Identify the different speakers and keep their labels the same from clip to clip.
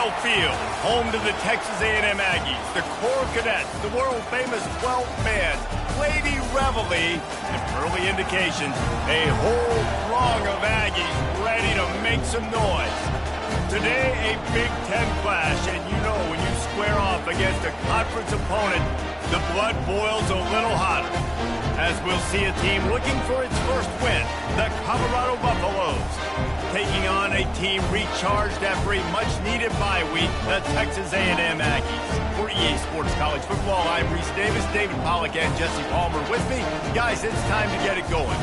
Speaker 1: Lambeau Field, home to the Texas A&M Aggies, the Corps Cadets, the world-famous 12th man, Lady Reveille, and early indications, a whole throng of Aggies ready to make some noise. Today, a Big Ten clash, and you know when you square off against a conference opponent, the blood boils a little hotter. As we'll see a team looking for its first win, the Colorado Buffaloes, taking on a team recharged after a much-needed bye week, the Texas A&M Aggies. For EA Sports College Football, I'm Reese Davis, David Pollack, and Jesse Palmer with me. Guys, it's time to get it going.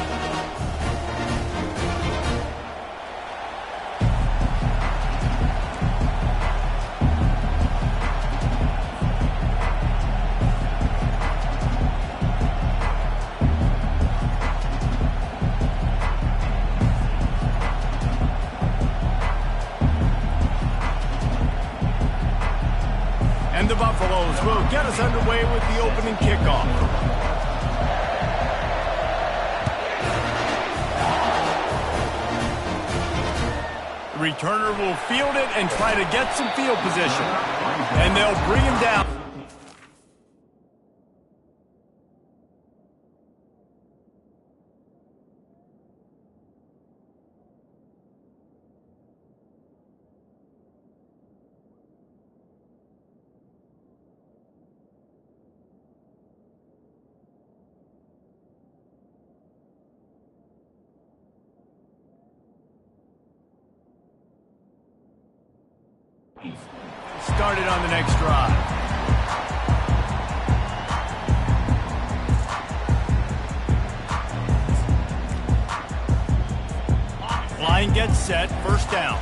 Speaker 1: And the Buffaloes will get us underway with the opening kickoff. The returner will field it and try to get some field position. And they'll bring him down. Started on the next drive. Line gets set, first down.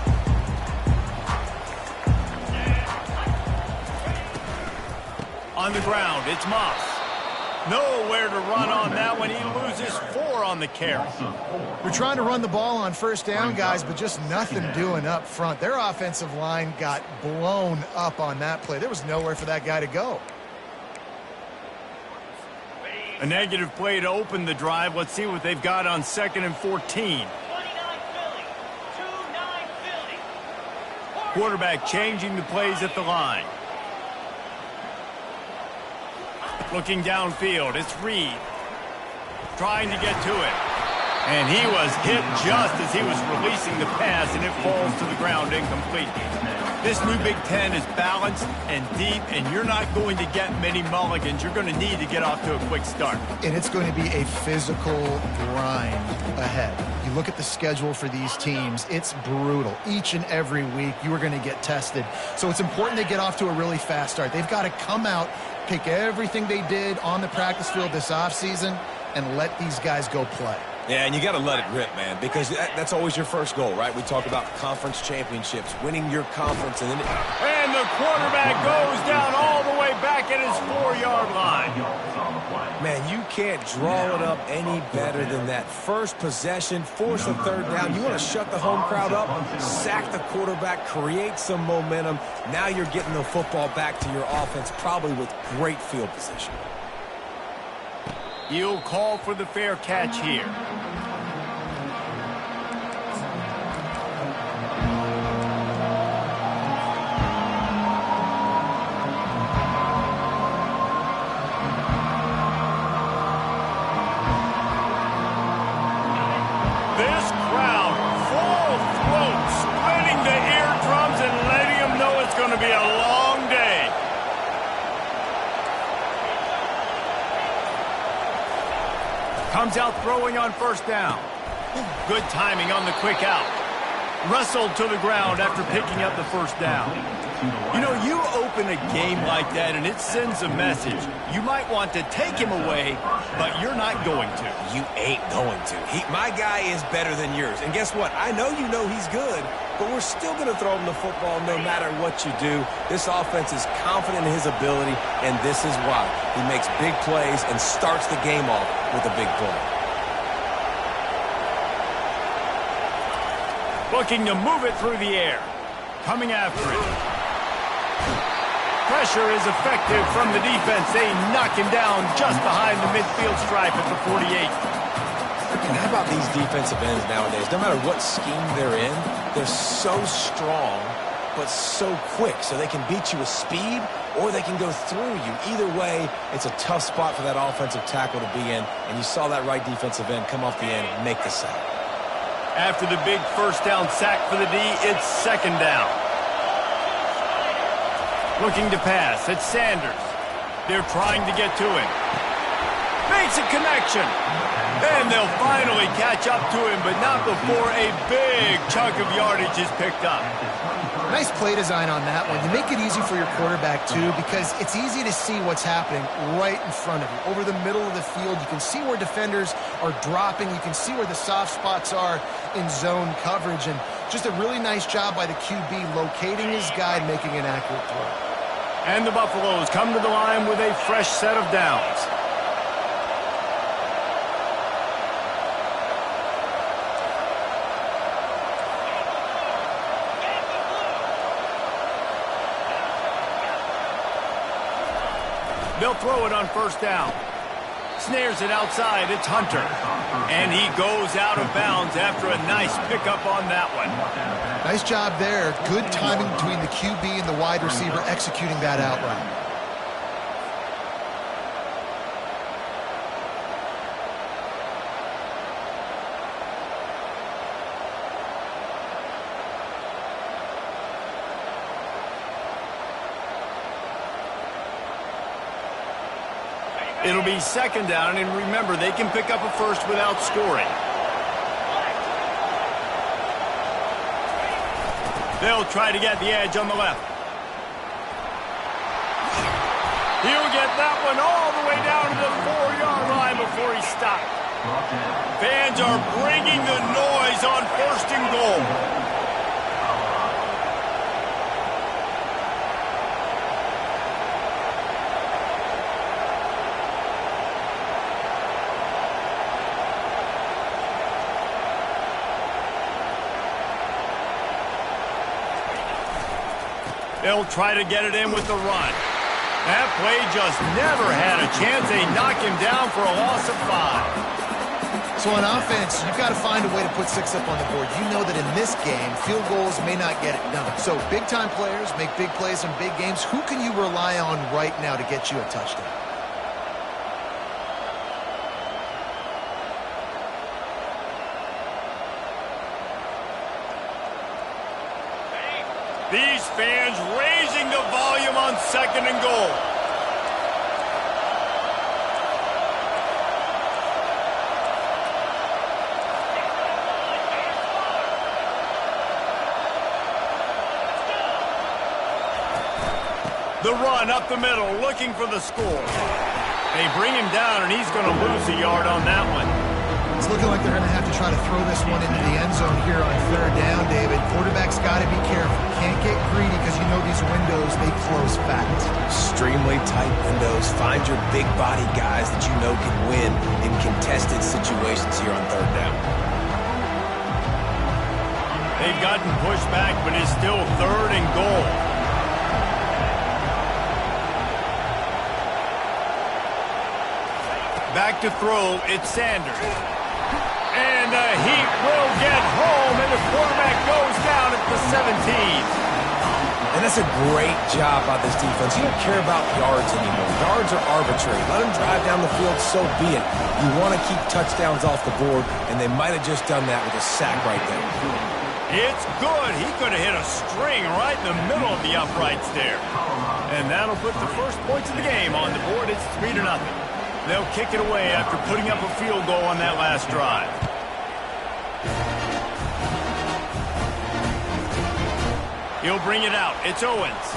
Speaker 1: On the ground, it's Moss. Nowhere to run on that one. He loses 4 on the carry.
Speaker 2: We're trying to run the ball on first down, guys, but just nothing doing up front. Their offensive line got blown up on that play. There was nowhere for that guy to go.
Speaker 1: A negative play to open the drive. Let's see what they've got on 2nd and 14. Quarterback changing the plays at the line. Looking downfield, it's Reed. Trying to get to it. And he was hit just as he was releasing the pass, and it falls to the ground incomplete. This new Big Ten is balanced and deep, and you're not going to get many mulligans. You're going to need to get off to a quick start.
Speaker 2: And it's going to be a physical grind ahead. You look at the schedule for these teams, it's brutal. Each and every week, you are going to get tested. So it's important they get off to a really fast start. They've got to come out, take everything they did on the practice field this offseason, and let these guys go play.
Speaker 3: Yeah, and you got to let it rip, man, because that's always your first goal, right? We talk about conference championships, winning your conference, and then...
Speaker 1: And the quarterback goes down all the way back at his 4-yard line.
Speaker 3: Man, you can't draw it up any better than that. First possession, force a third down. You want to shut the home crowd up, sack the quarterback, create some momentum. Now you're getting the football back to your offense, probably with great field position.
Speaker 1: He'll call for the fair catch here. This crowd, full throat, splitting the eardrums and letting them know it's going to be a long day. Comes out throwing on first down. Good timing on the quick out. Wrestled to the ground after picking up the first down. You know, you open a game like that and it sends a message. You might want to take him away, but you're not going to.
Speaker 3: You ain't going to. My guy is better than yours. And guess what? I know you know he's good, but we're still going to throw him the football no matter what you do. This offense is confident in his ability, and this is why. He makes big plays and starts the game off with a big play.
Speaker 1: Looking to move it through the air. Coming after it. Pressure is effective from the defense. They knock him down just behind the midfield stripe at the 48.
Speaker 3: And how about these defensive ends nowadays? No matter what scheme they're in, they're so strong but so quick, so they can beat you with speed or they can go through you. Either way, it's a tough spot for that offensive tackle to be in, and you saw that right defensive end come off the end and make the sack.
Speaker 1: After the big first down sack for the D, it's second down. Looking to pass, it's Sanders. They're trying to get to him. Makes a connection. And they'll finally catch up to him, but not before a big chunk of yardage is picked up.
Speaker 2: Nice play design on that one. You make it easy for your quarterback, too, because it's easy to see what's happening right in front of you. Over the middle of the field, you can see where defenders are dropping. You can see where the soft spots are in zone coverage. And just a really nice job by the QB locating his guy and making an accurate throw.
Speaker 1: And the Buffaloes come to the line with a fresh set of downs. They'll throw it on first down. Snares it outside. It's Hunter. And he goes out of bounds after a nice pickup on that one.
Speaker 2: Nice job there. Good timing between the QB and the wide receiver executing that out route.
Speaker 1: It'll be second down, and remember, they can pick up a first without scoring. They'll try to get the edge on the left. He'll get that one all the way down to the 4-yard line before he stopped. Fans are bringing the noise on first and goal. They'll try to get it in with the run. That play just never had a chance. They knock him down for a loss of 5.
Speaker 2: So on offense, you've got to find a way to put 6 up on the board. You know that in this game, field goals may not get it done. So big-time players make big plays in big games. Who can you rely on right now to get you a touchdown?
Speaker 1: These fans raising the volume on second and goal. The run up the middle, looking for the score. They bring him down, and he's going to lose a yard on that one.
Speaker 2: It's looking like they're going to have to try to throw this one into the end zone here on third down, David. Quarterback's got to be careful. Can't get greedy because you know these windows, they close fast.
Speaker 3: Extremely tight windows. Find your big body guys that you know can win in contested situations here on third down.
Speaker 1: They've gotten pushed back, but it's still third and goal. Back to throw, it's Sanders. And the Heat will get home, and the quarterback goes down at the 17.
Speaker 3: And that's a great job by this defense. You don't care about yards anymore. Yards are arbitrary. Let them drive down the field, so be it. You want to keep touchdowns off the board, and they might have just done that with a sack right there.
Speaker 1: It's good. He could have hit a string right in the middle of the uprights there. And that'll put the first points of the game on the board. It's 3-0. They'll kick it away after putting up a field goal on that last drive. He'll bring it out. It's Owens.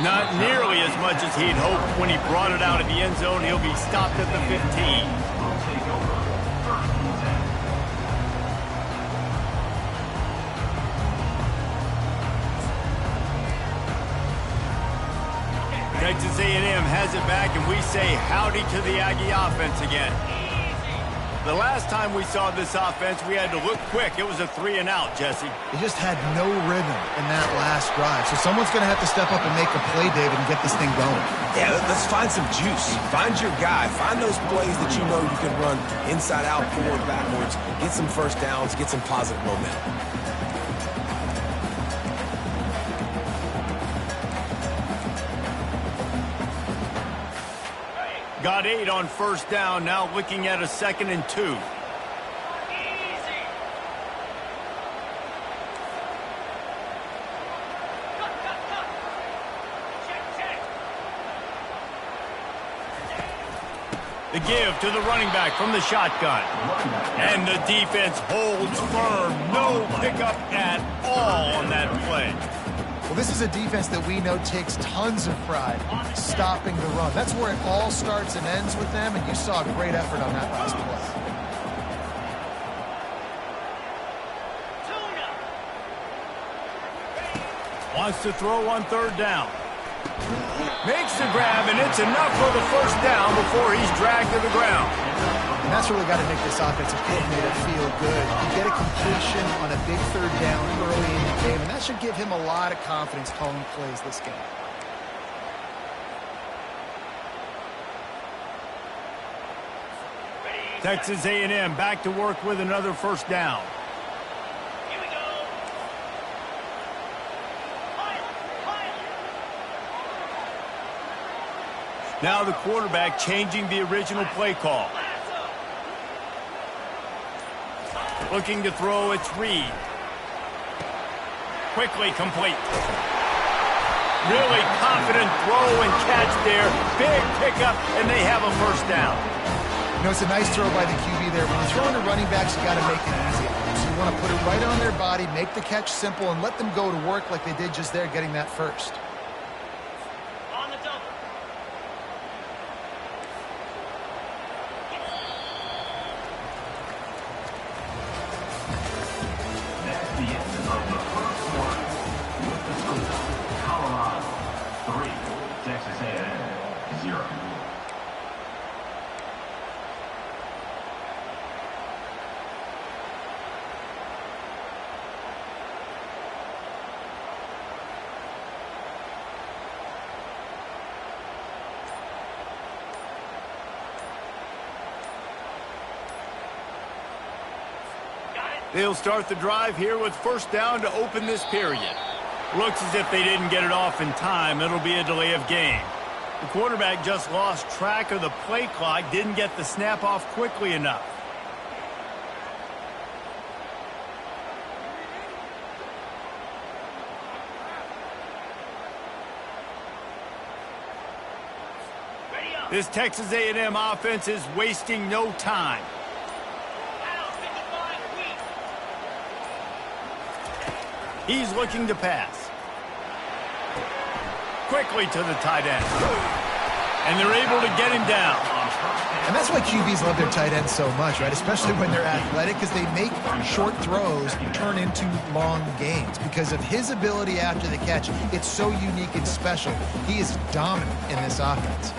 Speaker 1: Not nearly as much as he'd hoped when he brought it out of the end zone. He'll be stopped at the 15. Texas A&M has it back, and we say howdy to the Aggie offense again. The last time we saw this offense, we had to look quick. It was a 3-and-out, Jesse.
Speaker 2: They just had no rhythm in that last drive. So someone's going to have to step up and make a play, David, and get this thing going.
Speaker 3: Yeah, let's find some juice. Find your guy. Find those plays that you know you can run inside out, forward, backwards. Get some first downs. Get some positive momentum.
Speaker 1: Got 8 on first down, now looking at a 2nd and 2. The give to the running back from the shotgun. And the defense holds firm. No pickup at all on that play.
Speaker 2: Well, this is a defense that we know takes tons of pride stopping the run. That's where it all starts and ends with them, and you saw a great effort on that last play.
Speaker 1: Wants to throw on 3rd down. Makes the grab, and it's enough for the 1st down before he's dragged to the ground.
Speaker 2: And that's really got to make this offensive coordinator feel good. You get a completion on a big 3rd down early in the game, and that should give him a lot of confidence calling plays this game.
Speaker 1: Texas A&M back to work with another 1st down. Now the quarterback changing the original play call. Looking to throw, it's Reed. Quickly complete. Really confident throw and catch there. Big pickup, and they have a 1st down.
Speaker 2: You know, it's a nice throw by the QB there. When you're throwing to running backs, you got to make it easy. So you want to put it right on their body, make the catch simple, and let them go to work like they did just there, getting that 1st.
Speaker 1: They'll start the drive here with 1st down to open this period. Looks as if they didn't get it off in time. It'll be a delay of game. The quarterback just lost track of the play clock, didn't get the snap off quickly enough. This Texas A&M offense is wasting no time. He's looking to pass. Quickly to the tight end. And they're able to get him down.
Speaker 2: And that's why QBs love their tight ends so much, right? Especially when they're athletic, because they make short throws turn into long gains. Because of his ability after the catch, it's so unique and special. He is dominant in this offense.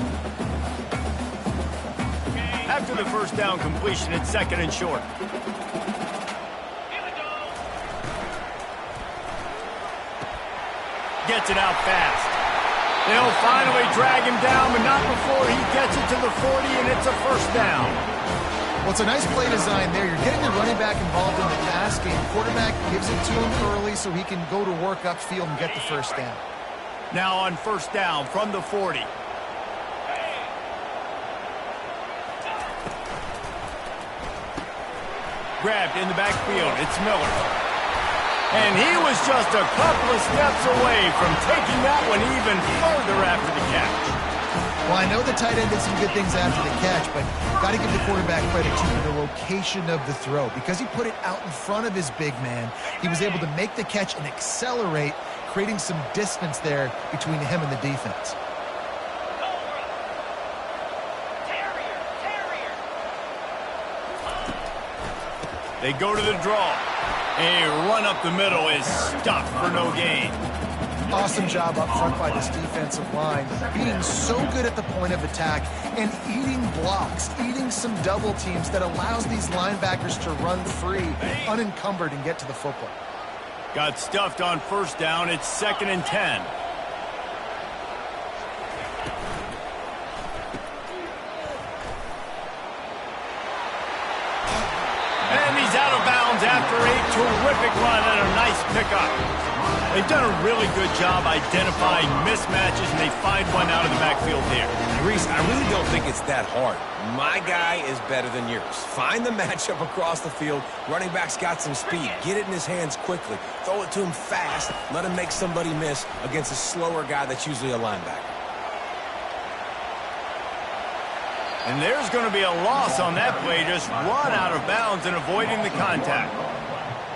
Speaker 1: After the 1st down completion, it's 2nd and short. Gets it out fast. They'll finally drag him down, but not before he gets it to the 40, and it's a 1st down.
Speaker 2: Well, it's a nice play design there. You're getting the running back involved in the pass game. Quarterback gives it to him early so he can go to work upfield and get the 1st down.
Speaker 1: Now on 1st down from the 40. Grabbed in the backfield. It's Miller. And he was just a couple of steps away from taking that one even further after the catch.
Speaker 2: Well, I know the tight end did some good things after the catch, but got to give the quarterback credit to the location of the throw. Because he put it out in front of his big man, he was able to make the catch and accelerate, creating some distance there between him and the defense.
Speaker 1: They go to the draw. A run up the middle is stuffed for no gain.
Speaker 2: Awesome job up front by this defensive line, being so good at the point of attack and eating blocks, eating some double teams that allows these linebackers to run free, unencumbered, and get to the football.
Speaker 1: Got stuffed on 1st down. It's 2nd and 10. And he's out of bounds bounds after a terrific run and a nice pickup. They've done a really good job identifying mismatches, and they find one out of the backfield here.
Speaker 3: Reese, I really don't think it's that hard. My guy is better than yours. Find the matchup across the field. Running back's got some speed. Get it in his hands quickly. Throw it to him fast. Let him make somebody miss against a slower guy that's usually a linebacker.
Speaker 1: And there's going to be a loss on that play. Just run out of bounds and avoiding the contact.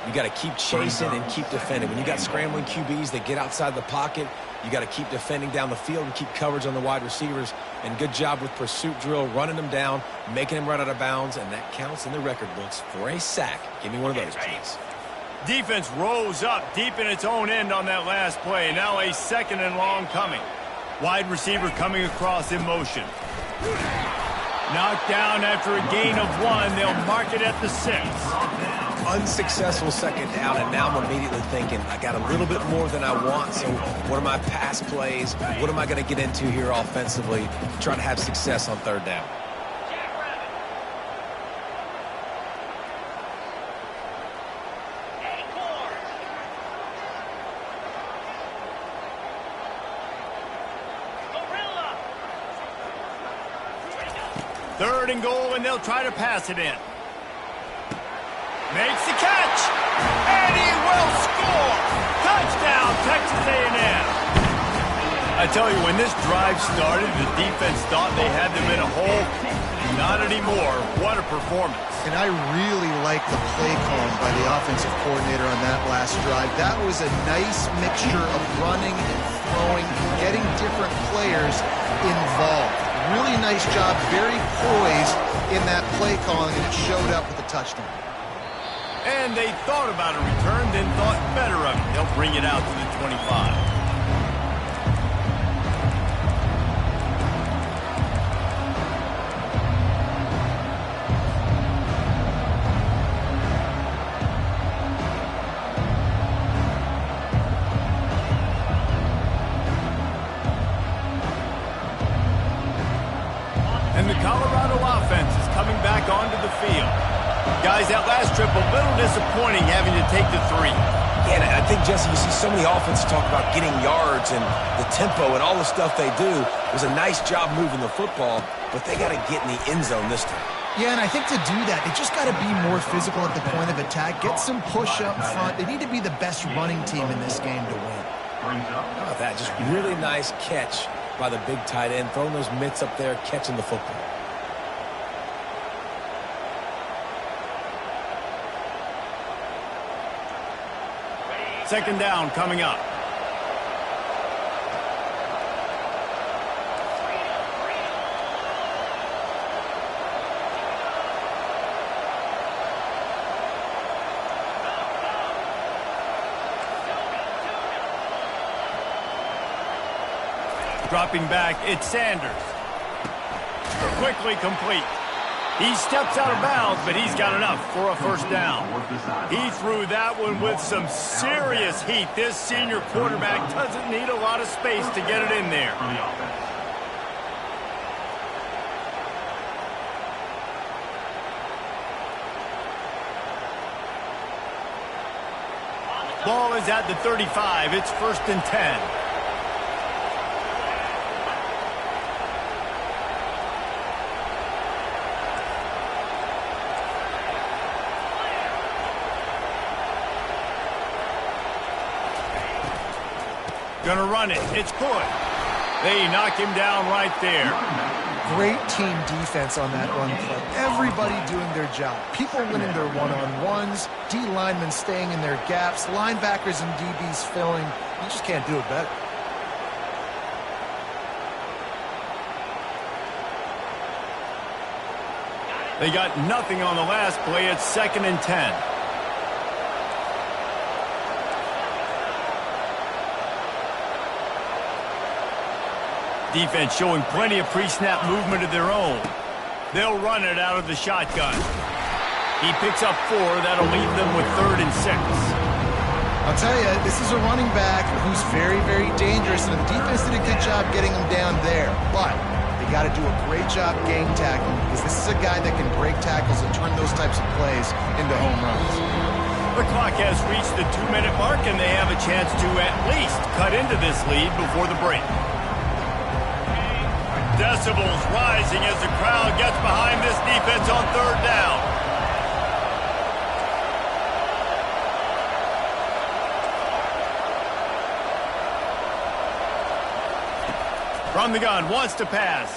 Speaker 3: You got to keep chasing and keep defending. When you got scrambling QBs that get outside the pocket, you got to keep defending down the field and keep coverage on the wide receivers. And good job with pursuit drill, running them down, making them run out of bounds, and that counts in the record books for a sack. Give me one of those, please.
Speaker 1: Defense rose up deep in its own end on that last play. Now a 2nd and long coming. Wide receiver coming across in motion. Knocked down after a gain of 1. They'll mark it at the 6.
Speaker 3: Unsuccessful 2nd down, and now I'm immediately thinking, I got a little bit more than I want, so what are my pass plays? What am I going to get into here offensively to try to have success on 3rd down?
Speaker 1: Third and goal, and they'll try to pass it in. Makes the catch, and he will score. Touchdown, Texas A&M. I tell you, when this drive started, the defense thought they had them in a hole. Not anymore. What a performance.
Speaker 2: And I really like the play call by the offensive coordinator on that last drive. That was a nice mixture of running and throwing, getting different players involved. Really nice job, very poised in that play calling, and it showed up with a touchdown.
Speaker 1: And they thought about a return, then thought better of it. They'll bring it out to the 25. And the Colorado offense is coming back onto the field. Guys, that last trip, a little disappointing having to take the 3.
Speaker 3: Yeah, and I think, Jesse, you see so many offenses talk about getting yards and the tempo and all the stuff they do. It was a nice job moving the football, but they got to get in the end zone this time.
Speaker 2: Yeah, and I think to do that, they just got to be more physical at the point of attack, get some push up front. They need to be the best running team in this game to win.
Speaker 3: How about that? Just really nice catch by the big tight end, throwing those mitts up there, catching the football.
Speaker 1: Second down coming up. Dropping back, it's Sanders. Quickly complete. He steps out of bounds, but he's got enough for a first down. He threw that one with some serious heat. This senior quarterback doesn't need a lot of space to get it in there. Ball is at the 35. It's 1st and 10. Gonna run it. It's good. They knock him down right there.
Speaker 2: Great team defense on that run play. Everybody doing their job. People winning their one-on-ones, D linemen staying in their gaps, linebackers and DBs filling. You just can't do it better.
Speaker 1: They got nothing on the last play. It's 2nd and 10. Defense showing plenty of pre-snap movement of their own. They'll run it out of the shotgun. He picks up 4. That'll leave them with 3rd and 6.
Speaker 2: I'll tell you, this is a running back who's very, very dangerous, and the defense did a good job getting him down there. But they got to do a great job game tackling, because this is a guy that can break tackles and turn those types of plays into home runs.
Speaker 1: The clock has reached the 2-minute mark, and they have a chance to at least cut into this lead before the break. Decibels rising as the crowd gets behind this defense on 3rd down. From the gun, wants to pass.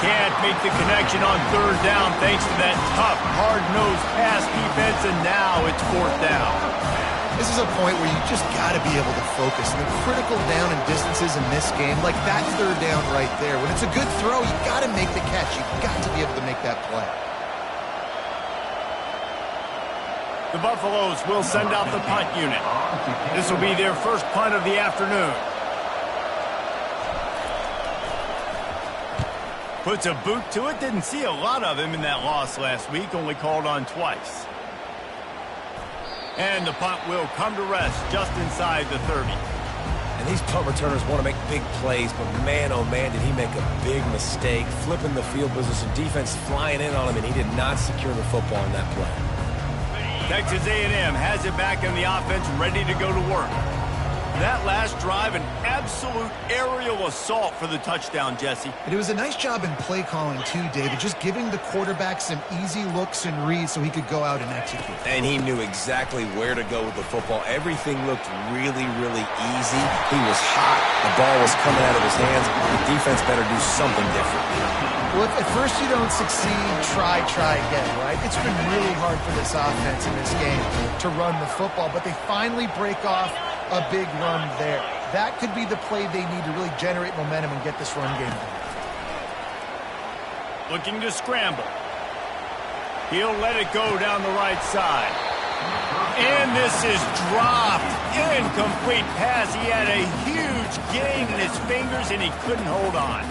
Speaker 1: Can't make the connection on 3rd down thanks to that tough, hard-nosed pass defense, and now it's 4th down.
Speaker 2: This is a point where you just got to be able to focus. The critical down and distances in this game, like that 3rd down right there. When it's a good throw, you got to make the catch. You've got to be able to make that play.
Speaker 1: The Buffaloes will send out the punt unit. This will be their first punt of the afternoon. Puts a boot to it. Didn't see a lot of him in that loss last week. Only called on twice. And the punt will come to rest just inside the 30.
Speaker 3: And these punt returners want to make big plays, but man, oh man, did he make a big mistake. Flipping the field position, defense flying in on him, and he did not secure the football in that play.
Speaker 1: Texas A&M has it back in the offense, ready to go to work. That last drive, an absolute aerial assault for the touchdown, Jesse.
Speaker 2: And it was a nice job in play calling too, David, just giving the quarterback some easy looks and reads so he could go out and execute.
Speaker 3: And he knew exactly where to go with the football. Everything looked really, really easy. He was hot. The ball was coming out of his hands. The defense better do something different.
Speaker 2: Well, if at first you don't succeed, try again, right? It's been really hard for this offense in this game to run the football, but they finally break off a big run there. That could be the play they need to really generate momentum and get this run game going.
Speaker 1: Looking to scramble. He'll let it go down the right side. And this is dropped. Incomplete pass. He had a huge gain in his fingers, and he couldn't hold on.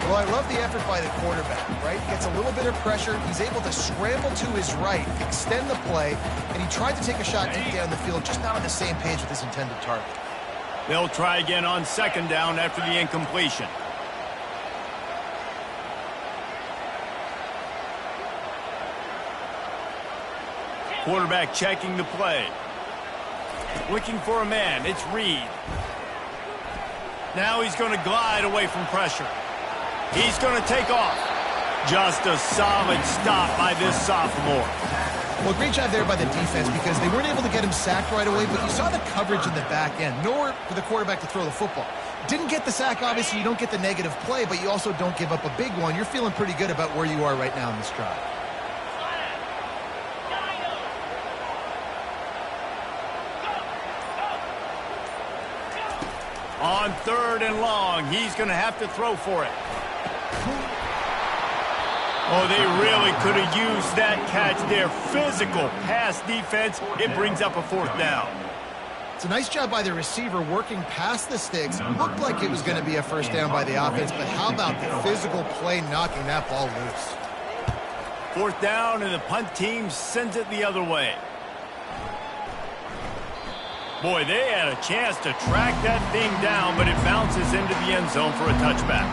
Speaker 2: Well, I love the effort by the quarterback, right? Gets a little bit of pressure. He's able to scramble to his right, extend the play, and he tried to take a shot deep down the field, just not on the same page with his intended target.
Speaker 1: They'll try again on 2nd down after the incompletion. Quarterback checking the play. Looking for a man. It's Reed. Now he's going to glide away from pressure. He's going to take off. Just a solid stop by this sophomore.
Speaker 2: Well, great job there by the defense because they weren't able to get him sacked right away, but you saw the coverage in the back end. Nowhere for the quarterback to throw the football. Didn't get the sack, obviously. You don't get the negative play, but you also don't give up a big one. You're feeling pretty good about where you are right now in this drive.
Speaker 1: On 3rd and long, he's going to have to throw for it. Oh, they really could have used that catch there. Physical pass defense. It brings up a 4th down.
Speaker 2: It's a nice job by the receiver working past the sticks. Looked like it was going to be a 1st down by the offense, but how about the physical play knocking that ball loose?
Speaker 1: 4th down, and the punt team sends it the other way. Boy, they had a chance to track that thing down, but it bounces into the end zone for a touchback.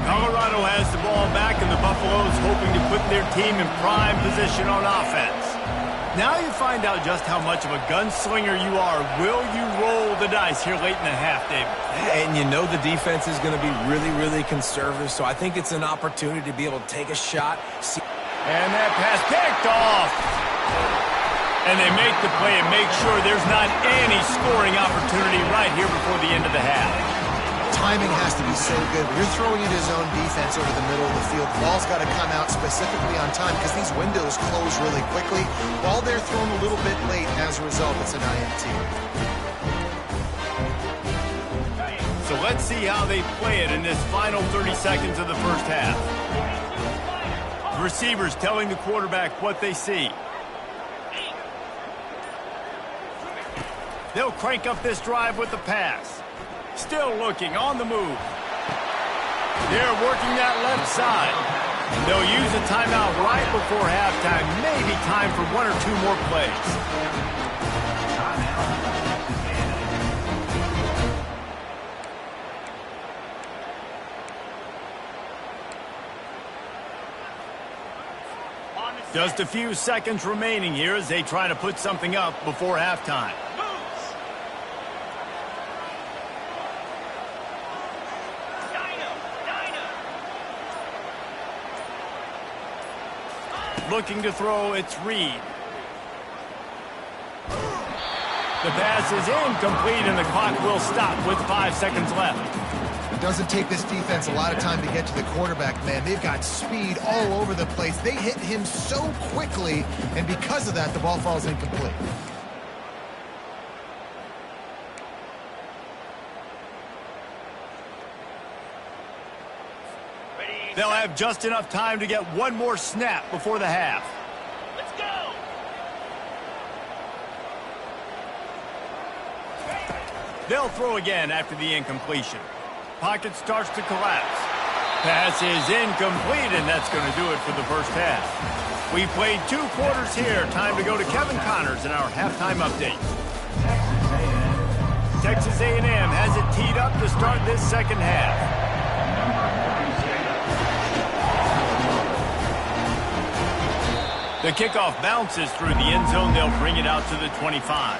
Speaker 1: Colorado has the ball back, and the Buffaloes hoping to put their team in prime position on offense. Now you find out just how much of a gunslinger you are. Will you roll the dice here late in the half, David?
Speaker 3: And you know the defense is going to be really, really conservative, so I think it's an opportunity to be able to take a shot.
Speaker 1: And that pass picked off. And they make the play and make sure there's not any scoring opportunity right here before the end of the half.
Speaker 2: Timing has to be so good. When you're throwing into zone defense over the middle of the field, the ball's got to come out specifically on time because these windows close really quickly. While they're thrown a little bit late, and as a result, it's an INT.
Speaker 1: So let's see how they play it in this final 30 seconds of the first half. The receivers telling the quarterback what they see. They'll crank up this drive with the pass. Still looking, on the move. They're working that left side. And they'll use a timeout right before halftime. Maybe time for one or two more plays. Just a few seconds remaining here as they try to put something up before halftime. Looking to throw, it's Reed. The pass is incomplete and the clock will stop with 5 seconds left.
Speaker 2: It doesn't take this defense a lot of time to get to the quarterback, man. They've got speed all over the place. They hit him so quickly, and because of that, the ball falls incomplete.
Speaker 1: They'll have just enough time to get one more snap before the half.
Speaker 4: Let's go!
Speaker 1: They'll throw again after the incompletion. Pocket starts to collapse. Pass is incomplete, and that's going to do it for the first half. We played 2 quarters here. Time to go to Kevin Connors in our halftime update. Texas A&M has it teed up to start this second half. The kickoff bounces through the end zone. They'll bring it out to the 25.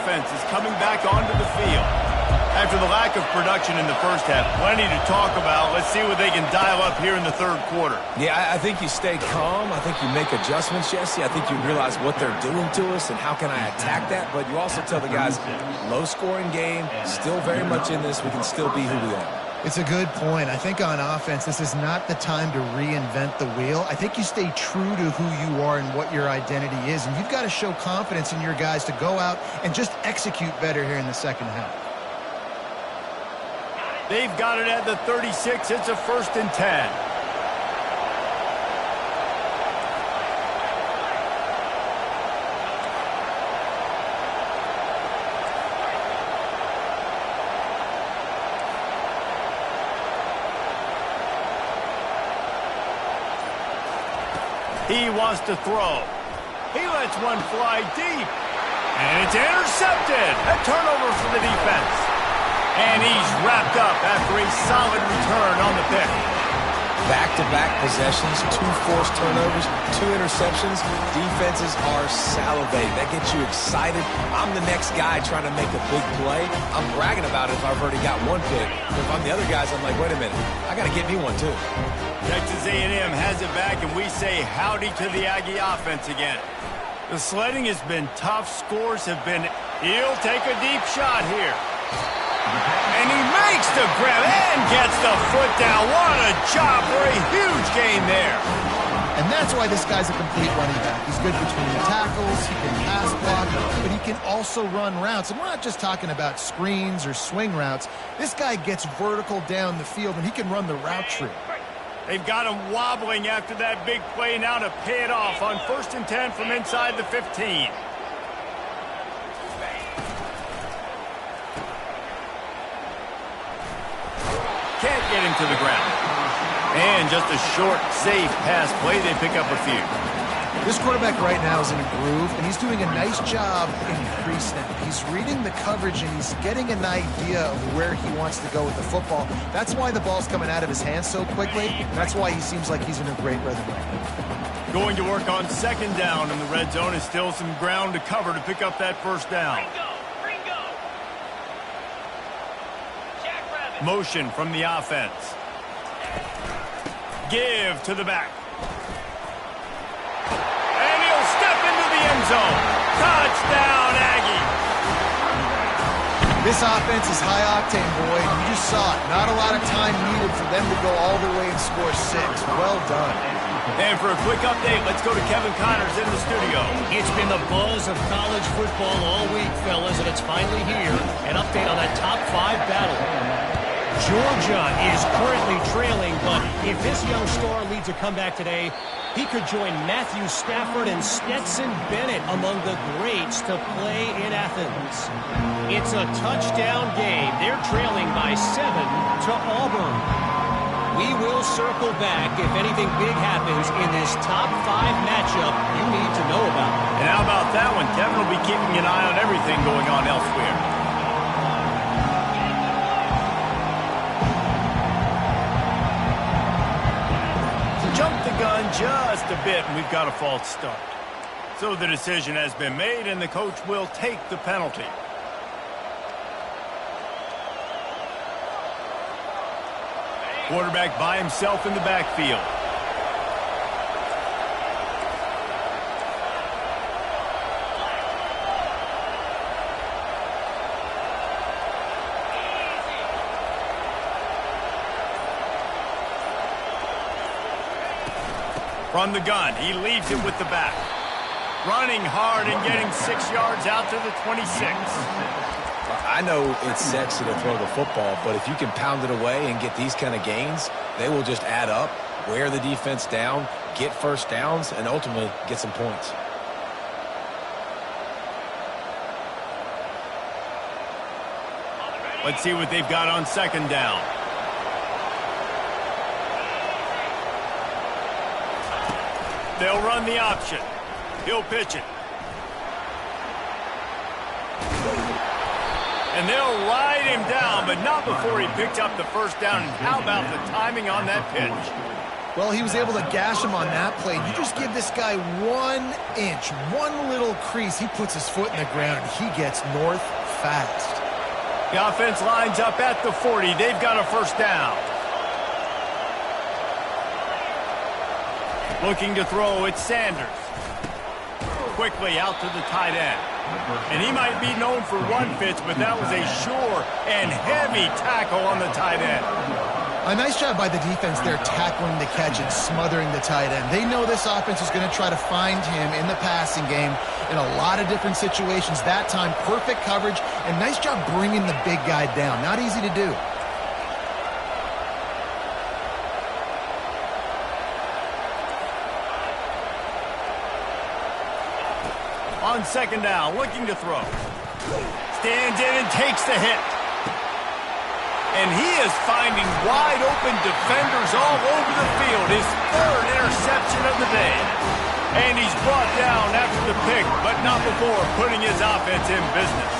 Speaker 1: Is coming back onto the field. After the lack of production in the first half, plenty to talk about. Let's see what they can dial up here in the third quarter.
Speaker 3: Yeah, I think you stay calm. I think you make adjustments, Jesse. I think you realize what they're doing to us and how can I attack that. But you also tell the guys, low-scoring game, still very much in this. We can still be who we are.
Speaker 2: It's a good point. I think on offense, this is not the time to reinvent the wheel. I think you stay true to who you are and what your identity is, and you've got to show confidence in your guys to go out and just execute better here in the second half.
Speaker 1: They've got it at the 36. It's a 1st and 10. He wants to throw. He lets one fly deep. And it's intercepted. A turnover for the defense. And he's wrapped up after a solid return on the pick.
Speaker 3: Back-to-back possessions, 2 forced turnovers, 2 interceptions. Defenses are salivating. That gets you excited. I'm the next guy trying to make a big play. I'm bragging about it if I've already got 1 pick. But if I'm the other guys, I'm like, wait a minute. I got to get me one, too.
Speaker 1: Texas A&M has it back, and we say howdy to the Aggie offense again. The sledding has been tough. Scores have been... He'll take a deep shot here. And he makes the grab and gets the foot down. What a job for a huge gain there.
Speaker 2: And that's why this guy's a complete running back. He's good between the tackles, he can pass block, but he can also run routes. And we're not just talking about screens or swing routes. This guy gets vertical down the field, and he can run the route tree.
Speaker 1: They've got him wobbling after that big play now to pay it off on 1st and 10 from inside the 15. Can't get him to the ground. And just a short, safe pass play. They pick up a few.
Speaker 2: This quarterback right now is in a groove, and he's doing a nice job in pre-snap. He's reading the coverage, and he's getting an idea of where he wants to go with the football. That's why the ball's coming out of his hands so quickly. That's why he seems like he's in a great rhythm right now.
Speaker 1: Going to work on 2nd down in the red zone. Is still some ground to cover to pick up that 1st down. Motion from the offense. Give to the back. And he'll step into the end zone. Touchdown, Aggie.
Speaker 2: This offense is high octane, boy. You just saw it. Not a lot of time needed for them to go all the way and score 6. Well done.
Speaker 1: And for a quick update, let's go to Kevin Connors in the studio.
Speaker 4: It's been the buzz of college football all week, fellas, and it's finally here. An update on that top 5 battle.
Speaker 5: Georgia is currently trailing, but if this young star leads a comeback today, he could join Matthew Stafford and Stetson Bennett among the greats to play in Athens. It's a touchdown game. They're trailing by 7 to Auburn. We will circle back if anything big happens in this top 5 matchup you need to know about.
Speaker 1: And how about that one? Kevin will be keeping an eye on everything going on elsewhere. Jumped the gun just a bit, and we've got a false start. So the decision has been made, and the coach will take the penalty. Quarterback by himself in the backfield. From the gun, he leaves it with the back. Running hard and getting 6 yards out to the 26.
Speaker 3: I know it's sexy to throw the football, but if you can pound it away and get these kind of gains, they will just add up, wear the defense down, get first downs, and ultimately get some points.
Speaker 1: Let's see what they've got on second down. They'll run the option. He'll pitch it. And they'll ride him down, but not before he picked up the first down. And how about the timing on that pitch?
Speaker 2: Well, he was able to gash him on that play. You just give this guy 1 inch, one little crease. He puts his foot in the ground, and he gets north fast.
Speaker 1: The offense lines up at the 40. They've got a first down. Looking to throw, it's Sanders. Quickly out to the tight end. And he might be known for run fits, but that was a sure and heavy tackle on the tight end.
Speaker 2: A nice job by the defense there, tackling the catch and smothering the tight end. They know this offense is going to try to find him in the passing game in a lot of different situations. That time, perfect coverage, and nice job bringing the big guy down. Not easy to do.
Speaker 1: On second down, looking to throw. Stands in and takes the hit. And he is finding wide open defenders all over the field. His 3rd interception of the day. And he's brought down after the pick, but not before putting his offense in business.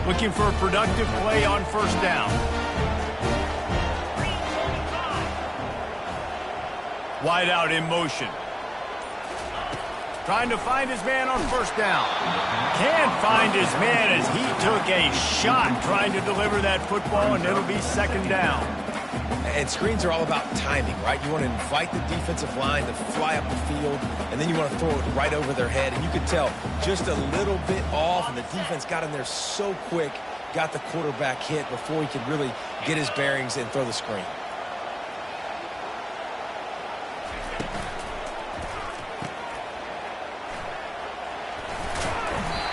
Speaker 1: Looking for a productive play on first down. Wide out in motion. Trying to find his man on first down. Can't find his man as he took a shot trying to deliver that football, and it'll be second down.
Speaker 3: And screens are all about timing, right? You want to invite the defensive line to fly up the field, and then you want to throw it right over their head. And you could tell just a little bit off, and the defense got in there so quick, got the quarterback hit before he could really get his bearings and throw the screen.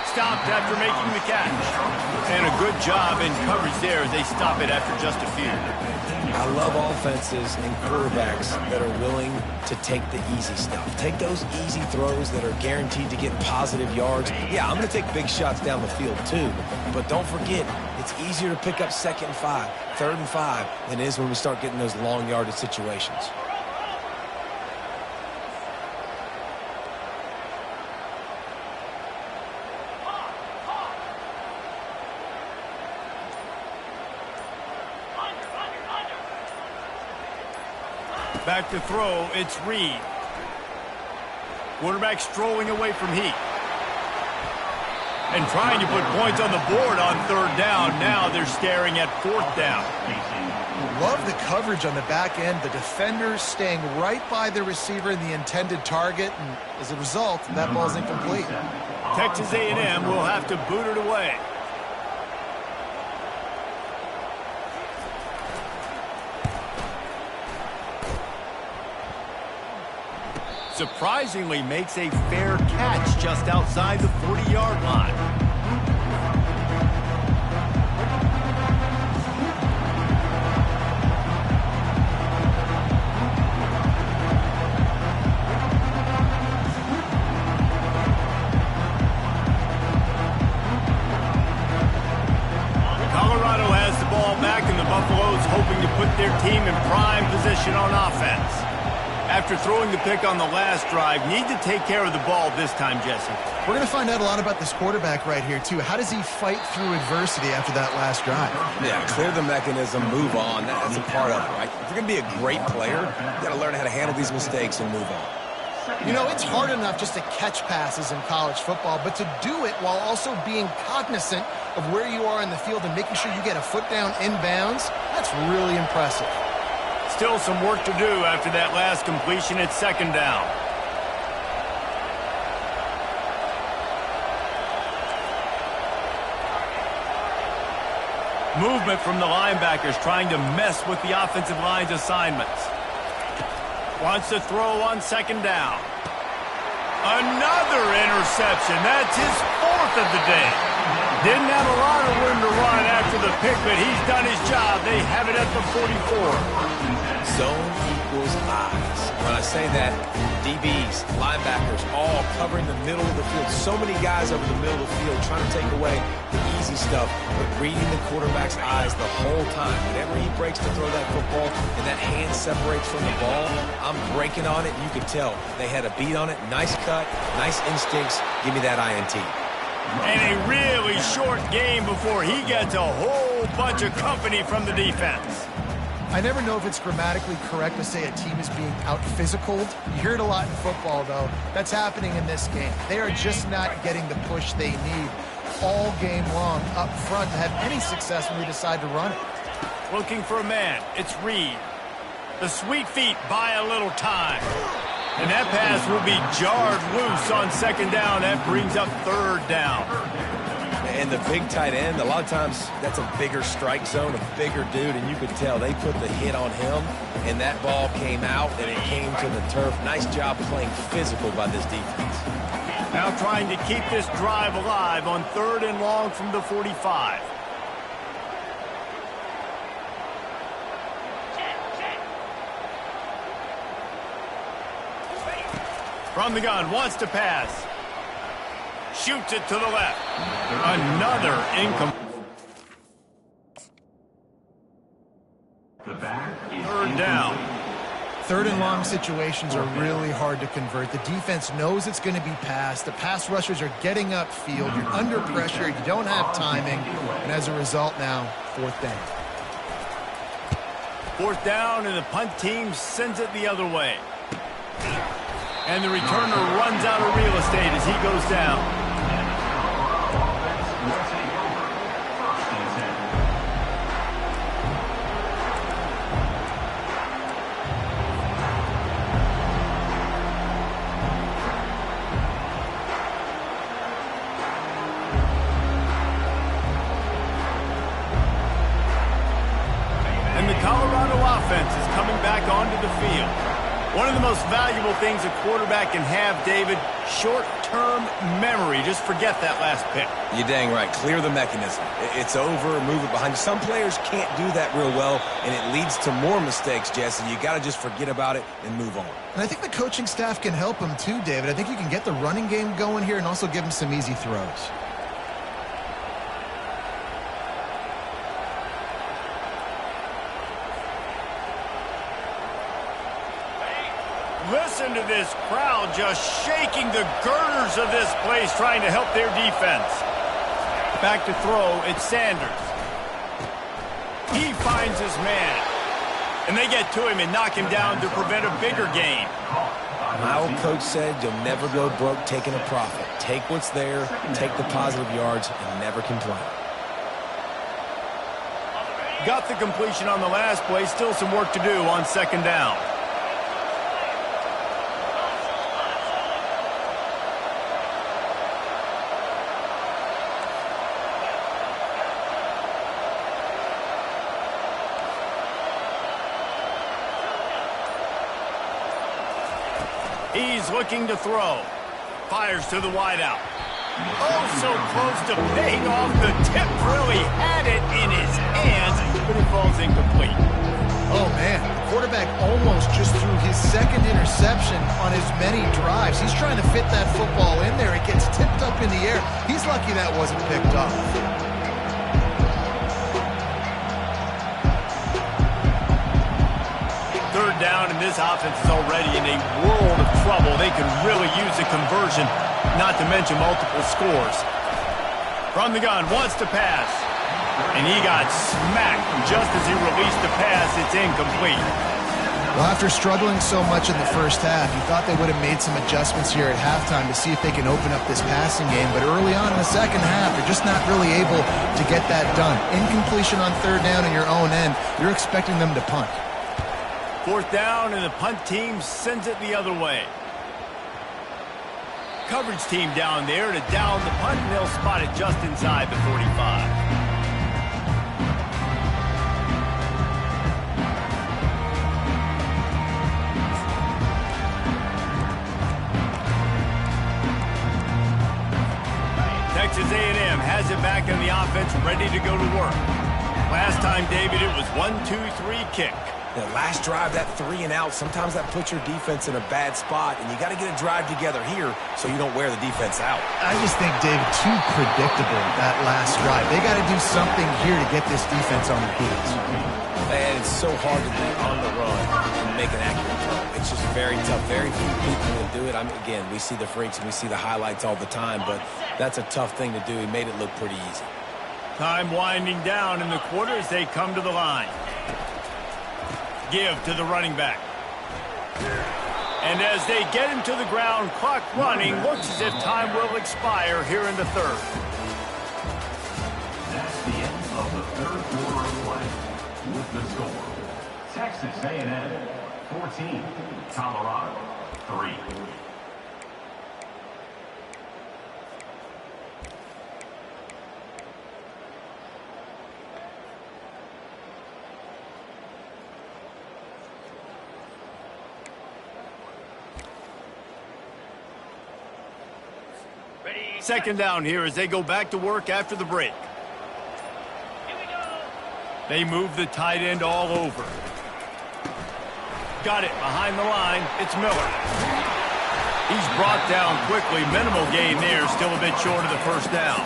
Speaker 1: Stopped after making the catch. And a good job in coverage there as they stop it after just a few.
Speaker 3: I love offenses and quarterbacks that are willing to take the easy stuff. Take those easy throws that are guaranteed to get positive yards. Yeah, I'm going to take big shots down the field too, but don't forget, it's easier to pick up 2nd and 5, 3rd and 5 than it is when we start getting those long yardage situations.
Speaker 1: Back to throw, it's Reed. Quarterback strolling away from Heat. And trying to put points on the board on 3rd down. Now they're staring at 4th down.
Speaker 2: Love the coverage on the back end. The defenders staying right by the receiver and the intended target. And as a result, that ball's incomplete.
Speaker 1: Texas A&M will have to boot it away. surprisingly makes a fair catch just outside the 40-yard line. Colorado has the ball back, and the Buffaloes hoping to put their team in prime position on offense. After throwing the pick on the last drive, need to take care of the ball this time, Jesse.
Speaker 2: We're going to find out a lot about this quarterback right here, too. How does he fight through adversity after that last drive?
Speaker 3: Yeah, clear the mechanism, move on. That's a part of it, right? If you're going to be a great player, you got to learn how to handle these mistakes and move on.
Speaker 2: You know, it's hard enough just to catch passes in college football, but to do it while also being cognizant of where you are in the field and making sure you get a foot down inbounds, that's really impressive.
Speaker 1: Still some work to do after that last completion at second down. Movement from the linebackers trying to mess with the offensive line's assignments. Wants to throw on second down. Another interception. That's his fourth of the day. Didn't have a lot of room to run after the pick, but he's done his job. They have it at the 44.
Speaker 3: Zone equals eyes. When I say that, DBs, linebackers, all covering the middle of the field. So many guys over the middle of the field trying to take away the easy stuff, but reading the quarterback's eyes the whole time. Whenever he breaks to throw that football and that hand separates from the ball, I'm breaking on it, and you can tell they had a beat on it. Nice cut, nice instincts. Give me that INT.
Speaker 1: And a really short game before he gets a whole bunch of company from the defense.
Speaker 2: I never know if it's grammatically correct to say a team is being out-physicaled. You hear it a lot in football, though. That's happening in this game. They are just not getting the push they need all game long up front to have any success when they decide to run it.
Speaker 1: Looking for a man. It's Reed. The sweet feet buy a little time. And that pass will be jarred loose on second down. That brings up third down.
Speaker 3: And the big tight end, a lot of times that's a bigger strike zone, a bigger dude, and you could tell they put the hit on him, and that ball came out, and it came to the turf. Nice job playing physical by this defense.
Speaker 1: Now trying to keep this drive alive on third and long from the 45. From the gun, wants to pass. Shoots it to the left. Another incomplete. Third down.
Speaker 2: Third and long situations are really hard to convert. The defense knows it's going to be passed. The pass rushers are getting upfield. You're under pressure. You don't have timing. And as a result now, fourth down.
Speaker 1: Fourth down, and the punt team sends it the other way. And the returner runs out of real estate as he goes down. And the Colorado offense is coming back onto the field. One of the most valuable things a quarterback can have, David, short-term memory. Just forget that last pick.
Speaker 3: You're dang right. Clear the mechanism. It's over, move it behind you. Some players can't do that real well, and it leads to more mistakes, Jesse. You got to just forget about it and move on.
Speaker 2: And I think the coaching staff can help him too, David. I think you can get the running game going here and also give him some easy throws.
Speaker 1: Listen to this crowd just shaking the girders of this place trying to help their defense. Back to throw, it's Sanders. He finds his man. And they get to him and knock him down to prevent a bigger gain.
Speaker 3: My old coach said you'll never go broke taking a profit. Take what's there, take the positive yards, and never complain.
Speaker 1: Got the completion on the last play. Still some work to do on second down. He's looking to throw. Fires to the wideout. Oh, so close to paying off the tip. Really had it in his hands, but it falls incomplete.
Speaker 2: Oh, man, the quarterback almost just threw his second interception on as many drives. He's trying to fit that football in there. It gets tipped up in the air. He's lucky that wasn't picked up.
Speaker 1: Third down, and this offense is already in a world of trouble. They could really use a conversion, not to mention multiple scores. From the gun, wants to pass. And he got smacked just as he released the pass. It's incomplete.
Speaker 2: Well, after struggling so much in the first half, you thought they would have made some adjustments here at halftime to see if they can open up this passing game. But early on in the second half, they're just not really able to get that done. Incompletion on third down in your own end, you're expecting them to punt.
Speaker 1: Fourth down, and the punt team sends it the other way. Coverage team down there to down the punt, and they'll spot it just inside the 45. Texas A&M has it back in the offense, ready to go to work. Last time, David, it was 1-2-3 kick.
Speaker 3: The last drive, that 3 and out, sometimes that puts your defense in a bad spot, and you got to get a drive together here so you don't wear the defense out.
Speaker 2: I just think, David, too predictable, that last drive. They got to do something here to get this defense on their heels.
Speaker 3: And it's so hard to be on the run and make an accurate throw. It's just very tough. Very few people will do it. Again, we see the freaks and we see the highlights all the time, but that's a tough thing to do. He made it look pretty easy.
Speaker 1: Time winding down in the quarter as they come to the line. Give to the running back. And as they get him to the ground, clock running, looks as if time will expire here in the third.
Speaker 6: That's the end of the third quarter of play. With the score, Texas A&M 14, Colorado 3.
Speaker 1: Second down here as they go back to work after the break.
Speaker 4: Here we go.
Speaker 1: They move the tight end all over. Got it behind the line. It's Miller. He's brought down quickly. Minimal gain there. Still a bit short of the first down.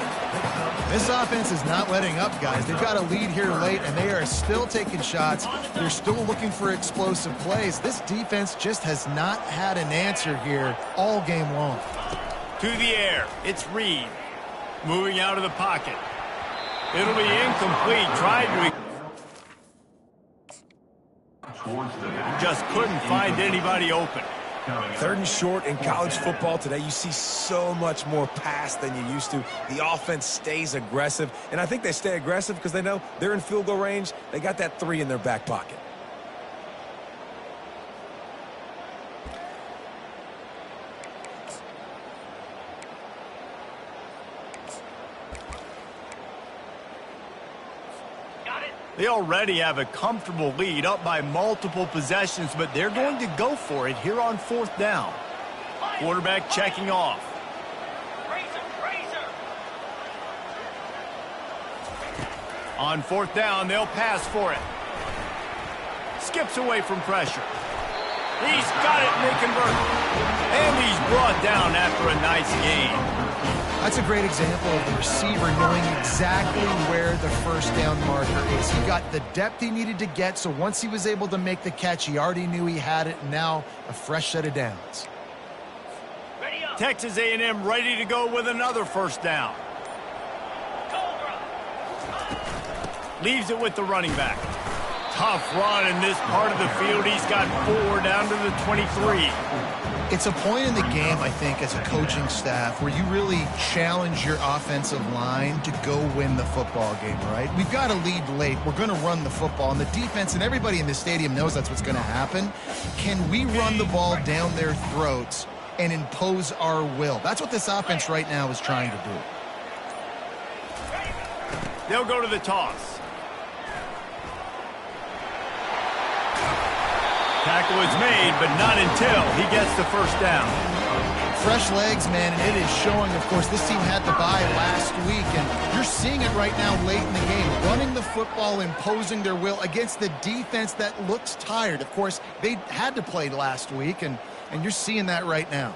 Speaker 2: This offense is not letting up, guys. They've got a lead here late, and they are still taking shots. They're still looking for explosive plays. This defense just has not had an answer here all game long.
Speaker 1: To the air. It's Reed. Moving out of the pocket. It'll be incomplete. Tried to... Just couldn't find anybody open.
Speaker 3: Third and short in college football today, you see so much more pass than you used to. The offense stays aggressive, and I think they stay aggressive because they know they're in field goal range. They got that 3 in their back pocket.
Speaker 1: They already have a comfortable lead, up by multiple possessions, but they're going to go for it here on fourth down. Quarterback checking off. On fourth down, they'll pass for it. Skips away from pressure. He's got it, and they convert. And he's brought down after a nice gain.
Speaker 2: That's a great example of the receiver knowing exactly where the first down marker is. He got the depth he needed to get, so once he was able to make the catch, he already knew he had it, and now a fresh set of downs.
Speaker 1: Texas A&M ready to go with another first down. Leaves it with the running back. Tough run in this part of the field. He's got 4 down to the 23.
Speaker 2: It's a point in the game, I think, as a coaching staff where you really challenge your offensive line to go win the football game, right? We've got a lead late. We're going to run the football, and the defense and everybody in the stadium knows that's what's going to happen. Can we run the ball down their throats and impose our will? That's what this offense right now is trying to do.
Speaker 1: They'll go to the toss. Tackle is made, but not until he gets the first down.
Speaker 2: Fresh legs, man, and it is showing. Of course, this team had the bye last week, and you're seeing it right now late in the game. Running the football, imposing their will against the defense that looks tired. Of course, they had to play last week, and you're seeing that right now.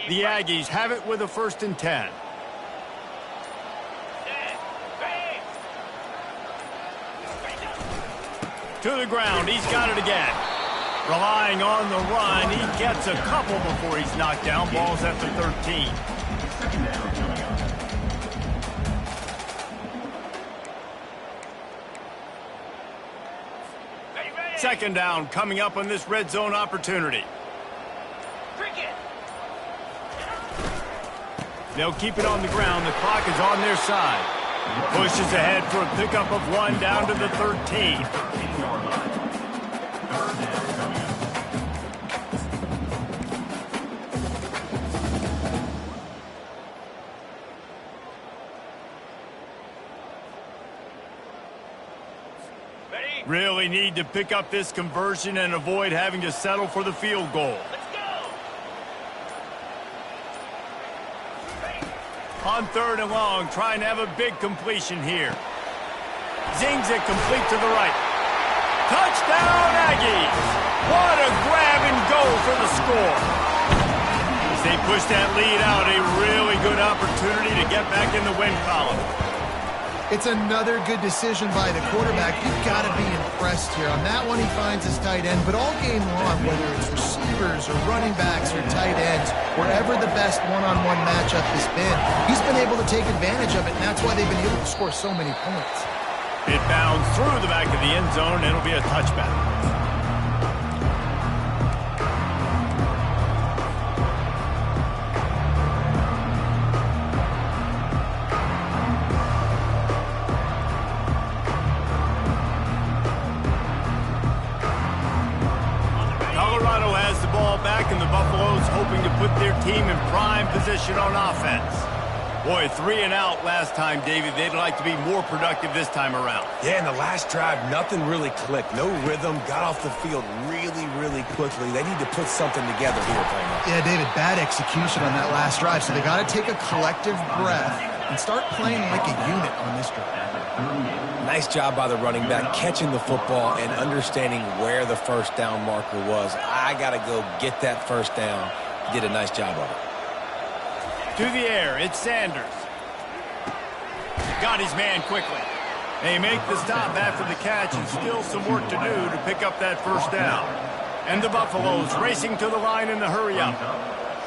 Speaker 1: The Aggies have it with a 1st and 10. To the ground, he's got it again. Relying on the run, he gets a couple before he's knocked down. Ball's at the 13. Second down coming up on this red zone opportunity. They'll keep it on the ground. The clock is on their side. Pushes ahead for a pickup of 1 down to the 13. Really need to pick up this conversion and avoid having to settle for the field goal. On 3rd and long, trying to have a big completion here. Zings it complete to the right. Touchdown, Aggies! What a grab and go for the score. As they push that lead out, a really good opportunity to get back in the win column.
Speaker 2: It's another good decision by the quarterback. You've got to be impressed here. On that one, he finds his tight end. But all game long, whether it's receivers or running backs or tight ends, wherever the best one-on-one matchup has been, he's been able to take advantage of it, and that's why they've been able to score so many points.
Speaker 1: It bounds through the back of the end zone, and it'll be a touchback. Back, and the Buffaloes hoping to put their team in prime position on offense. Boy, 3 and out last time, David. They'd like to be more productive this time around.
Speaker 3: Yeah, in the last drive, nothing really clicked. No rhythm, got off the field really quickly. They need to put something together here, Kramer.
Speaker 2: Yeah, David, bad execution on that last drive, so they got to take a collective breath and start playing like a unit on this drive.
Speaker 3: Nice job by the running back, catching the football and understanding where the first down marker was. I got to go get that first down. He did a nice job of it.
Speaker 1: To the air, it's Sanders. Got his man quickly. They make the stop after the catch, and still some work to do to pick up that first down. And the Buffaloes racing to the line in the hurry-up.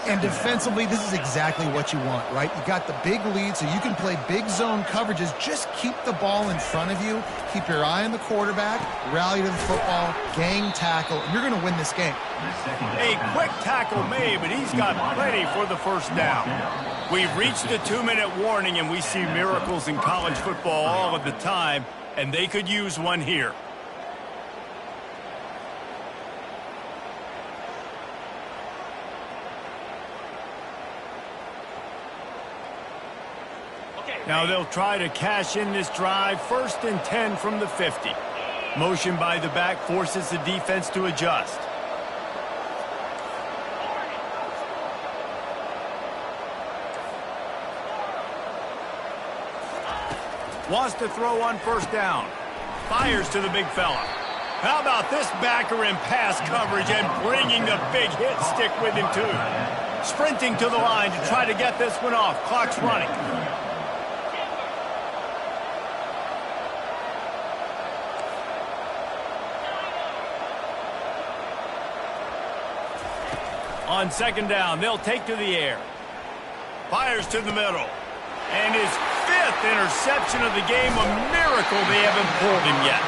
Speaker 2: And defensively, this is exactly what you want, right? You got the big lead, so you can play big zone coverages. Just keep the ball in front of you. Keep your eye on the quarterback. Rally to the football. Gang tackle. And you're going to win this game.
Speaker 1: A quick tackle made, but he's got plenty for the first down. We've reached the 2-minute warning, and we see miracles in college football all of the time, and they could use one here. Now they'll try to cash in this drive. 1st and 10 from the 50. Motion by the back forces the defense to adjust. Wants to throw on first down. Fires to the big fella. How about this backer in pass coverage and bringing the big hit stick with him too. Sprinting to the line to try to get this one off. Clock's running. On 2nd down, they'll take to the air. Fires to the middle. And his 5th interception of the game, a miracle they haven't pulled him yet.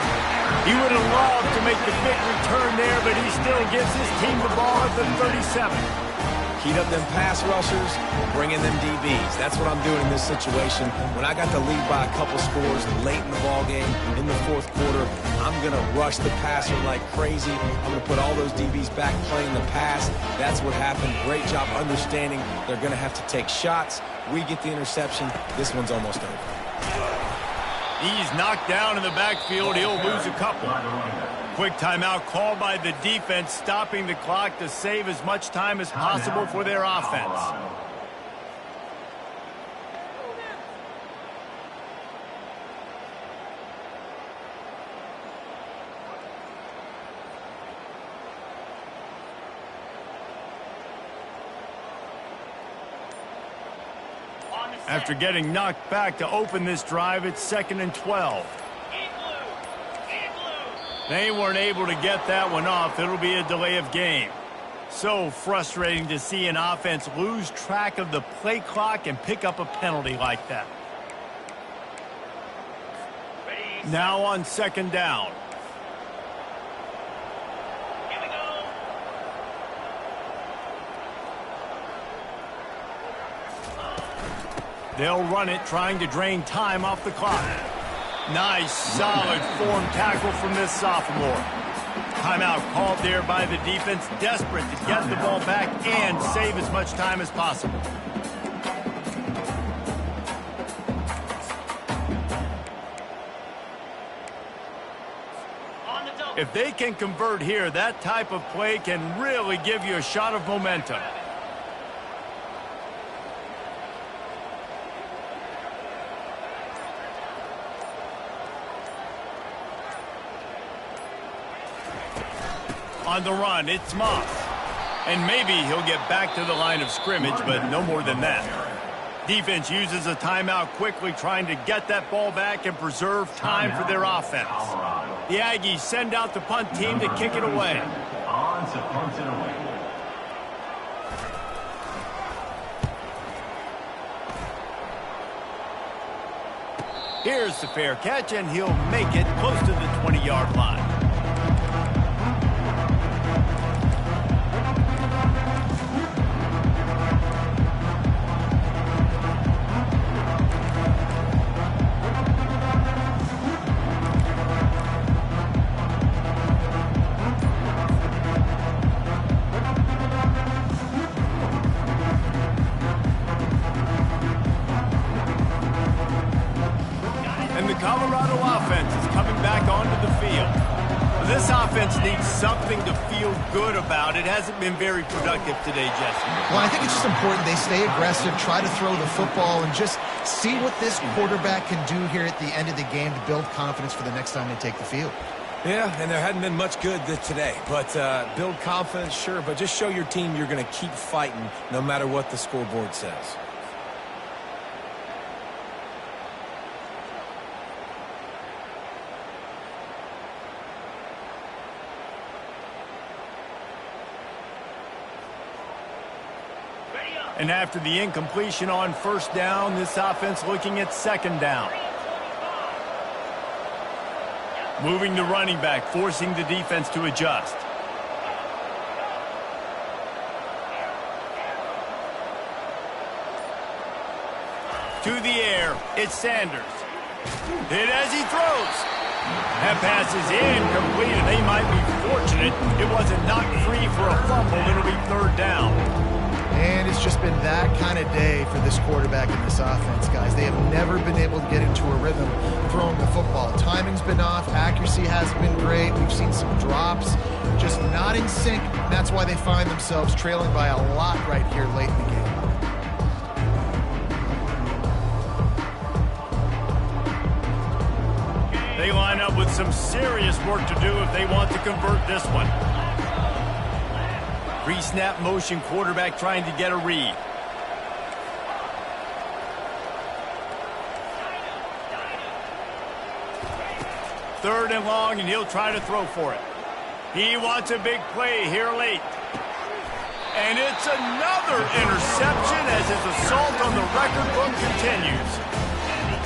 Speaker 1: He would have loved to make the big return there, but he still gives his team the ball at the 37.
Speaker 3: Heat up them pass rushers, bring in them DBs. That's what I'm doing in this situation. When I got the lead by a couple scores late in the ball game, in the 4th quarter, I'm going to rush the passer like crazy. I'm going to put all those DBs back playing the pass. That's what happened. Great job understanding they're going to have to take shots. We get the interception. This one's almost over.
Speaker 1: He's knocked down in the backfield. He'll lose a couple. Quick timeout called by the defense, stopping the clock to save as much time as possible for their offense. After getting knocked back to open this drive, it's 2nd and 12. They weren't able to get that one off. It'll be a delay of game. So frustrating to see an offense lose track of the play clock and pick up a penalty like that. Now on 2nd down. They'll run it, trying to drain time off the clock. Nice, solid form tackle from this sophomore. Timeout called there by the defense, desperate to get the ball back and save as much time as possible. If they can convert here, that type of play can really give you a shot of momentum. On the run, it's Moss. And maybe he'll get back to the line of scrimmage, but no more than that. Defense uses a timeout quickly, trying to get that ball back and preserve time for their offense. The Aggies send out the punt team to kick it away.
Speaker 6: On to punt it away.
Speaker 1: Here's the fair catch, and he'll make it close to the 20-yard line. This offense needs something to feel good about. It hasn't been very productive today, Jesse.
Speaker 2: Well, I think it's just important they stay aggressive, try to throw the football, and just see what this quarterback can do here at the end of the game to build confidence for the next time they take the field.
Speaker 3: Yeah, and there hadn't been much good today. But build confidence, sure, but just show your team you're going to keep fighting no matter what the scoreboard says.
Speaker 1: And after the incompletion on 1st down, this offense looking at 2nd down. Moving the running back, forcing the defense to adjust. To the air, it's Sanders. Hit as he throws. That pass is incomplete, and they might be fortunate it wasn't knocked free for a fumble. It'll be 3rd down.
Speaker 2: And it's just been that kind of day for this quarterback and this offense, guys. They have never been able to get into a rhythm throwing the football. Timing's been off. Accuracy hasn't been great. We've seen some drops, just not in sync. That's why they find themselves trailing by a lot right here late in the game.
Speaker 1: They line up with some serious work to do if they want to convert this one. Pre-snap motion, quarterback trying to get a read. Third and long, and he'll try to throw for it. He wants a big play here late. And it's another interception as his assault on the record book continues.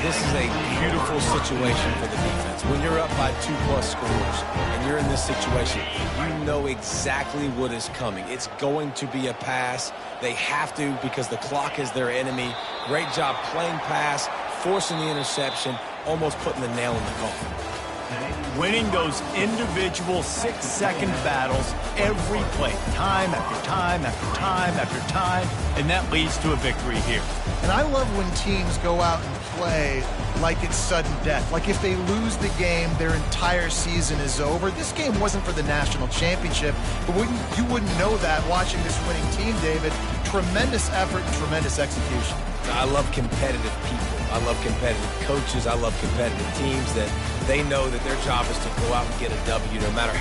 Speaker 3: This is a beautiful situation for the defense. When you're up by 2+ scores and you're in this situation, you know exactly what is coming. It's going to be a pass. They have to because the clock is their enemy. Great job playing pass, forcing the interception, almost putting the nail in the coffin.
Speaker 1: Winning those individual 6-second battles every play, time after time after time after time, and that leads to a victory here.
Speaker 2: And I love when teams go out and play like it's sudden death. Like if they lose the game, their entire season is over. This game wasn't for the national championship, but you wouldn't know that watching this winning team, David. Tremendous effort and tremendous execution.
Speaker 3: I love competitive people. I love competitive coaches. I love competitive teams that they know that their job is to go out and get a W no matter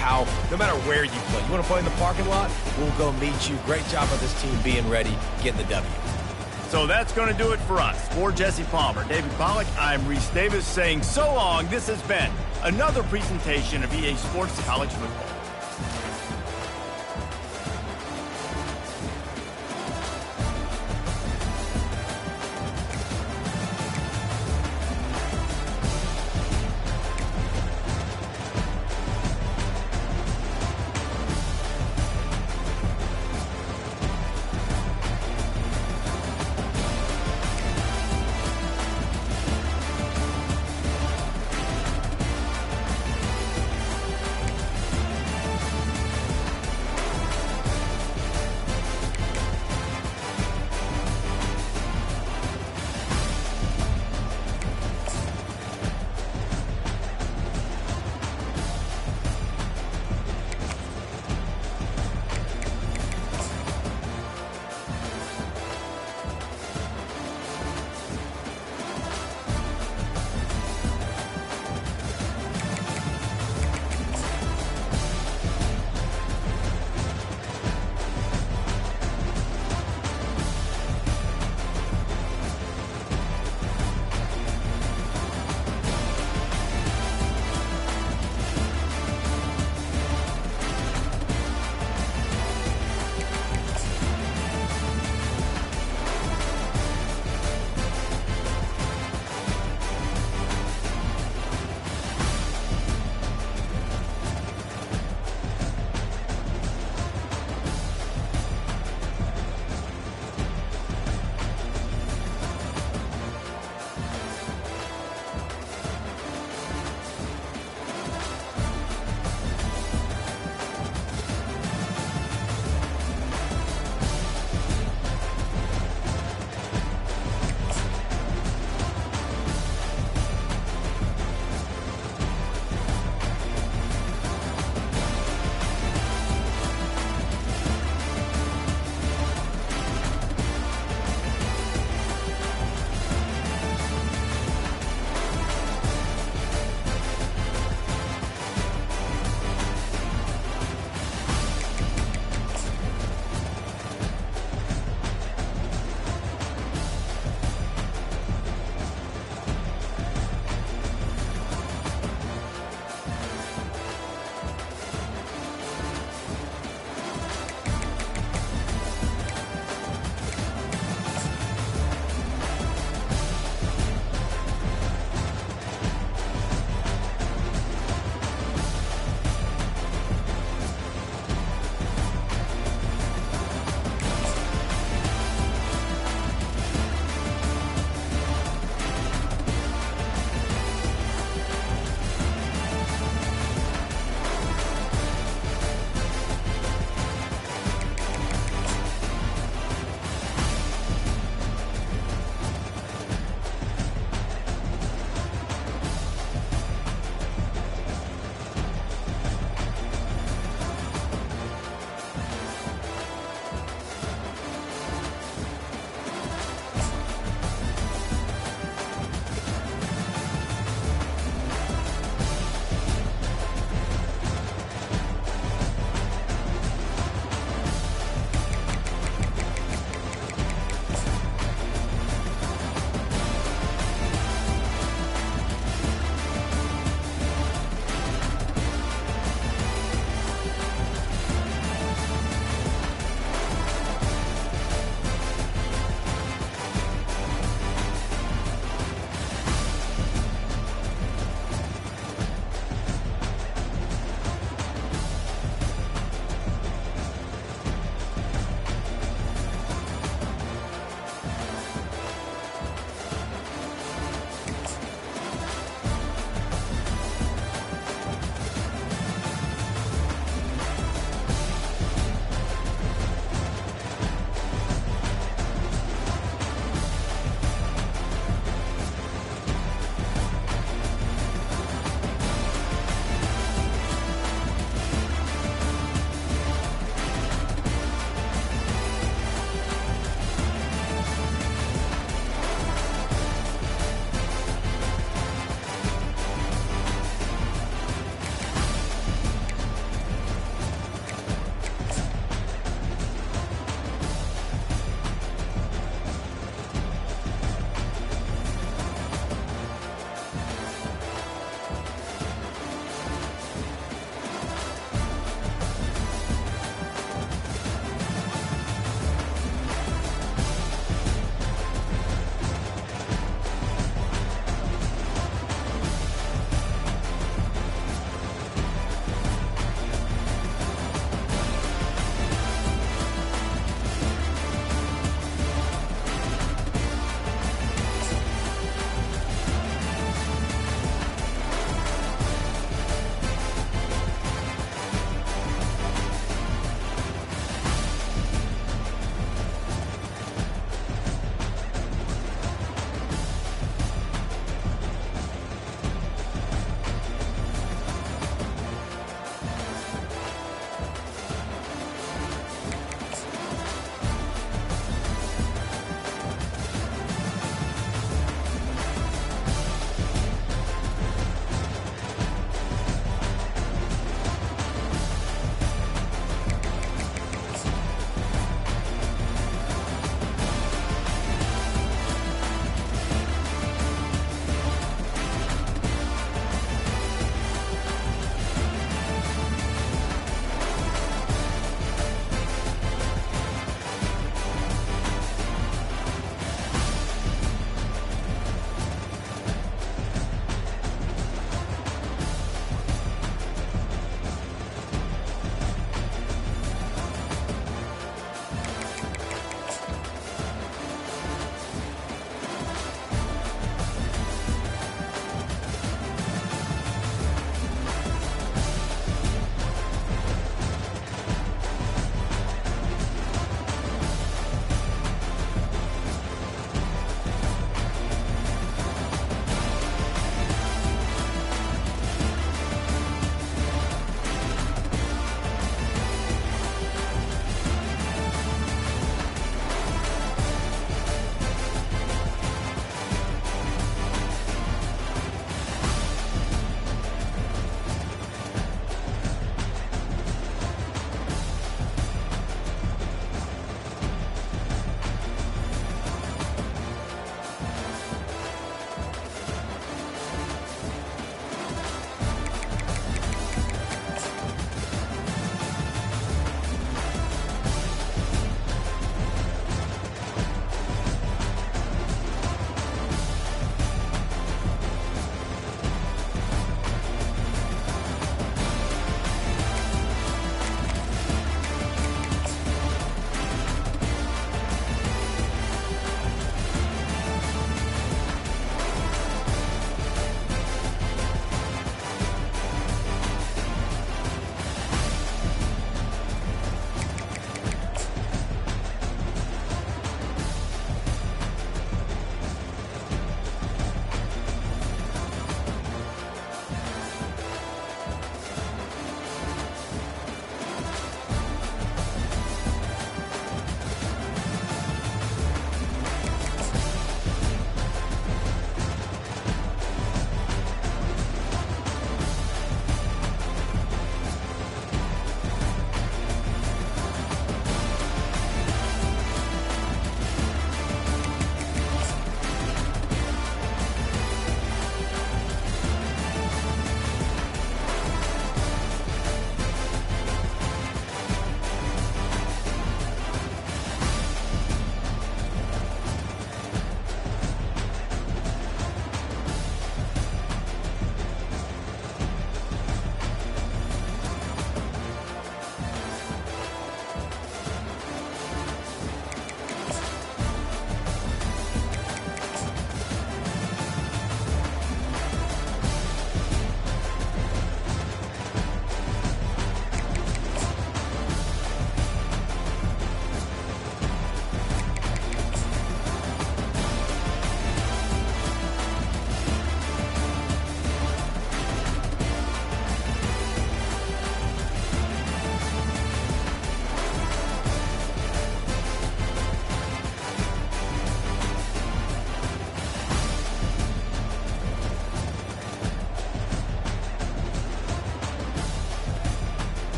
Speaker 3: where you play. You want to play in the parking lot? We'll go meet you. Great job of this team being ready, getting the W.
Speaker 1: So that's going to do it for us. For Jesse Palmer, David Pollack, I'm Reese Davis saying so long. This has been another presentation of EA Sports College Football.